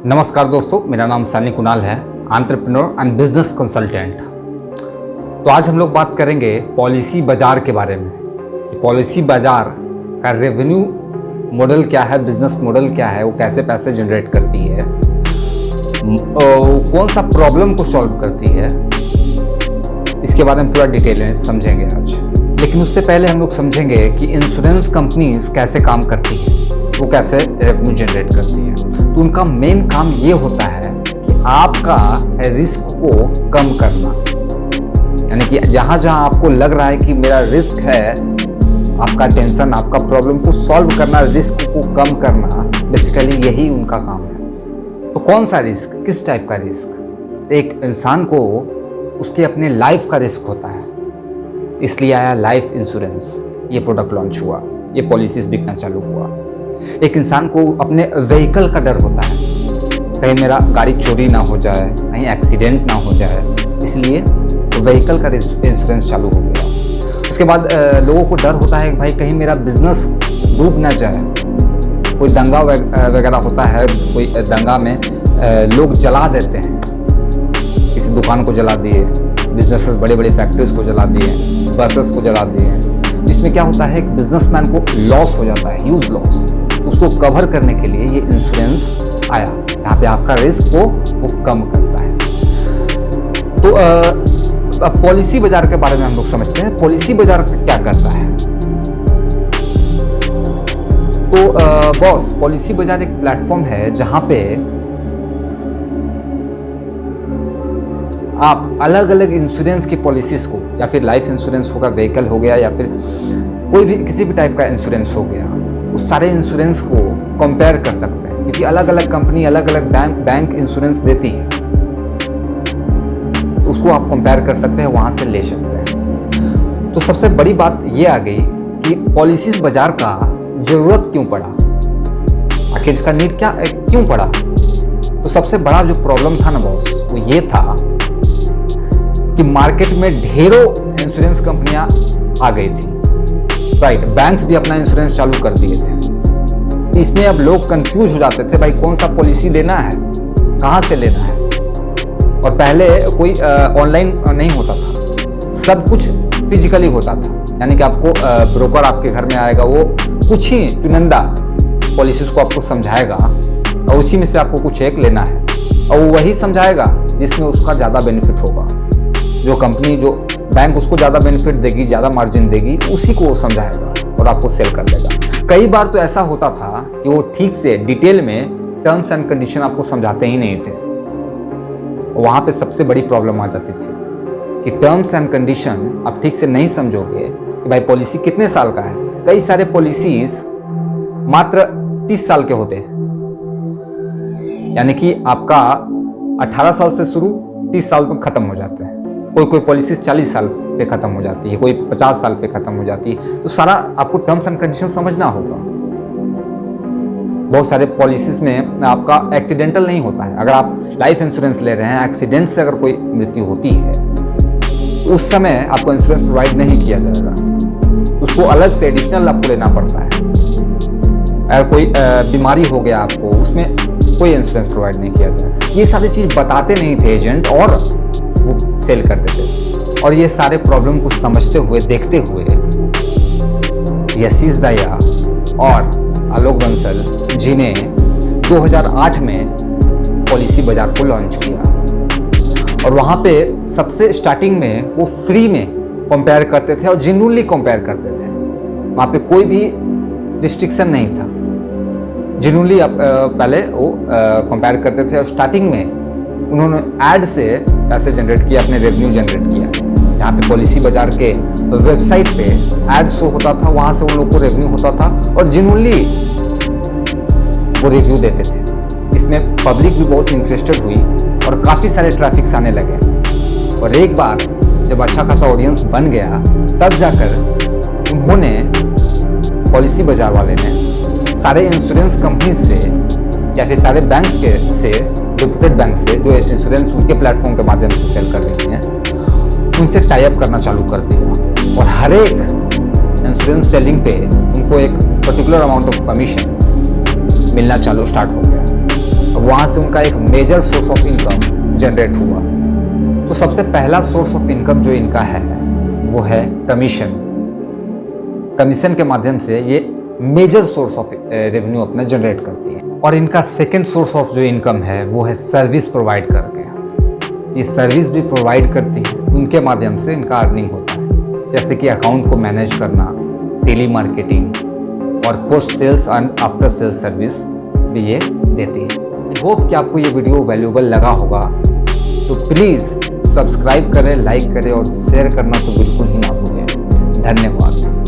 नमस्कार दोस्तों, मेरा नाम सनी कुणाल है, एंटरप्रेन्योर एंड बिजनेस कंसल्टेंट। तो आज हम लोग बात करेंगे पॉलिसी बाजार के बारे में कि पॉलिसी बाजार का रेवेन्यू मॉडल क्या है, बिजनेस मॉडल क्या है, वो कैसे पैसे जनरेट करती है, कौन सा प्रॉब्लम को सॉल्व करती है, इसके बारे में पूरा डिटेल में समझेंगे आज। लेकिन उससे पहले हम लोग समझेंगे कि इंश्योरेंस कंपनीज कैसे काम करती है, वो कैसे रेवेन्यू जनरेट करती है। तो उनका मेन काम ये होता है कि आपका रिस्क को कम करना, यानी कि जहाँ जहाँ आपको लग रहा है कि मेरा रिस्क है, आपका टेंशन, आपका प्रॉब्लम को सॉल्व करना, रिस्क को कम करना, बेसिकली यही उनका काम है। तो कौन सा रिस्क, किस टाइप का रिस्क? एक इंसान को उसके अपने लाइफ का रिस्क होता है, इसलिए आया लाइफ इंश्योरेंस, ये प्रोडक्ट लॉन्च हुआ, ये पॉलिसीज बिकना चालू हुआ। एक इंसान को अपने व्हीकल का डर होता है, कहीं मेरा गाड़ी चोरी ना हो जाए, कहीं एक्सीडेंट ना हो जाए, इसलिए व्हीकल का इंश्योरेंस चालू हो गया। उसके बाद लोगों को डर होता है कि भाई कहीं मेरा बिजनेस डूब ना जाए, कोई दंगा वगैरह होता है, कोई दंगा में लोग जला देते हैं, किसी दुकान को जला दिए, बिजनेसेस, बड़े बड़े फैक्ट्रीज को जला दिए, बसेस को जला दिए, जिसमें क्या होता है कि बिजनेसमैन को लॉस हो जाता है, ह्यूज लॉस। तो उसको कवर करने के लिए ये इंश्योरेंस आया, जहाँ पे आपका रिस्क को वो कम करता है। तो पॉलिसी बाजार के बारे में हम लोग समझते हैं, पॉलिसी बाजार क्या करता है। तो बॉस, पॉलिसी बाजार एक प्लेटफॉर्म है जहाँ पे आप अलग अलग इंश्योरेंस की पॉलिसीज को, या फिर लाइफ इंश्योरेंस होगा, व्हीकल हो गया, या फिर कोई भी किसी भी टाइप का इंश्योरेंस हो गया, उस सारे इंश्योरेंस को कंपेयर कर सकते हैं, क्योंकि अलग अलग कंपनी अलग अलग बैंक इंश्योरेंस देती है, तो उसको आप कंपेयर कर सकते हैं, वहां से ले सकते हैं। तो सबसे बड़ी बात ये आ गई कि पॉलिसीज बाजार का जरूरत क्यों पड़ा, आखिर इसका नीड क्यों पड़ा। तो सबसे बड़ा जो प्रॉब्लम था ना बॉस, वो ये था कि मार्केट में ढेरों इंश्योरेंस कंपनियां आ गई थी, राइट। बैंक्स भी अपना इंश्योरेंस चालू कर दिए थे। इसमें अब लोग कंफ्यूज हो जाते थे, भाई कौन सा पॉलिसी लेना है, कहाँ से लेना है। और पहले कोई ऑनलाइन नहीं होता था, सब कुछ फिजिकली होता था, यानी कि आपको ब्रोकर आपके घर में आएगा, वो कुछ ही चुनिंदा पॉलिसीज को आपको समझाएगा और उसी में से आपको कुछ एक लेना है, और वो वही समझाएगा जिसमें उसका ज़्यादा बेनिफिट होगा। जो कंपनी, जो बैंक उसको ज़्यादा बेनिफिट देगी, ज़्यादा मार्जिन देगी, उसी को वो समझाएगा और आपको सेल कर देगा। कई बार तो ऐसा होता था कि वो ठीक से डिटेल में टर्म्स एंड कंडीशन आपको समझाते ही नहीं थे। वहाँ पे सबसे बड़ी प्रॉब्लम आ जाती थी कि टर्म्स एंड कंडीशन आप ठीक से नहीं समझोगे कि भाई पॉलिसी कितने साल का है। कई सारे पॉलिसीज मात्र 30 साल के होते हैं, यानी कि आपका 18 साल से शुरू 30 साल में खत्म हो जाते हैं। कोई पॉलिसीज 40 साल पे खत्म हो जाती है, कोई 50 साल पे खत्म हो जाती है। तो सारा आपको टर्म्स एंड कंडीशन समझना होगा। बहुत सारे पॉलिसीज में आपका एक्सीडेंटल नहीं होता है। अगर आप लाइफ इंश्योरेंस ले रहे हैं, एक्सीडेंट से अगर कोई मृत्यु होती है तो उस समय आपको इंश्योरेंस प्रोवाइड नहीं किया जाएगा, उसको अलग से एडिशनल आपको लेना पड़ता है। अगर कोई बीमारी हो गया आपको, उसमें कोई इंश्योरेंस प्रोवाइड नहीं किया जाएगा। ये सारी चीज़ बताते नहीं थे एजेंट, और वो सेल करते थे। और ये सारे प्रॉब्लम को समझते हुए, देखते हुए यशीष दया और आलोक बंसल जी ने 2008 में पॉलिसी बाजार को लॉन्च किया। और वहाँ पे सबसे स्टार्टिंग में वो फ्री में कंपेयर करते थे और जेन्युइनली कंपेयर करते थे। वहाँ पे कोई भी रिस्ट्रिक्शन नहीं था, जेन्युइनली पहले वो कंपेयर करते थे। और स्टार्टिंग में उन्होंने ऐड से पैसे जनरेट किया, अपने रेवेन्यू जनरेट किया। जहाँ पे पॉलिसी बाजार के वेबसाइट पे ऐड शो होता था, वहाँ से उन लोगों को रेवेन्यू होता था और जेन्युइनली वो रिव्यू देते थे। इसमें पब्लिक भी बहुत इंटरेस्टेड हुई और काफ़ी सारे ट्रैफिक्स आने लगे। और एक बार जब अच्छा खासा ऑडियंस बन गया, तब जाकर उन्होंने, पॉलिसी बाजार वाले ने, सारे इंश्योरेंस कंपनी से या फिर सारे बैंक्स के से, रेप्यूटेड बैंक से, जो इंश्योरेंस उनके प्लेटफॉर्म के माध्यम से सेल कर रही हैं, उनसे टाई अप करना चालू कर दिया। और हर एक इंश्योरेंस सेलिंग पे उनको एक पर्टिकुलर अमाउंट ऑफ कमीशन मिलना चालू स्टार्ट हो गया। वहाँ से उनका एक major source of income generate हुआ। तो सबसे पहला सोर्स ऑफ इनकम जो इनका है वो है कमीशन। कमीशन के माध्यम से ये मेजर सोर्स ऑफ रेवेन्यू अपना जनरेट करती है। और इनका सेकंड सोर्स ऑफ जो इनकम है वो है सर्विस प्रोवाइड करके। ये सर्विस भी प्रोवाइड करती है, उनके माध्यम से इनका अर्निंग होता है, जैसे कि अकाउंट को मैनेज करना, टेली मार्केटिंग और post sales and after sales service भी ये देती है। आई होप कि आपको ये वीडियो वैल्यूएबल लगा होगा, तो प्लीज़ सब्सक्राइब करें, लाइक करें और शेयर करना तो बिल्कुल ही ना भूलें। धन्यवाद।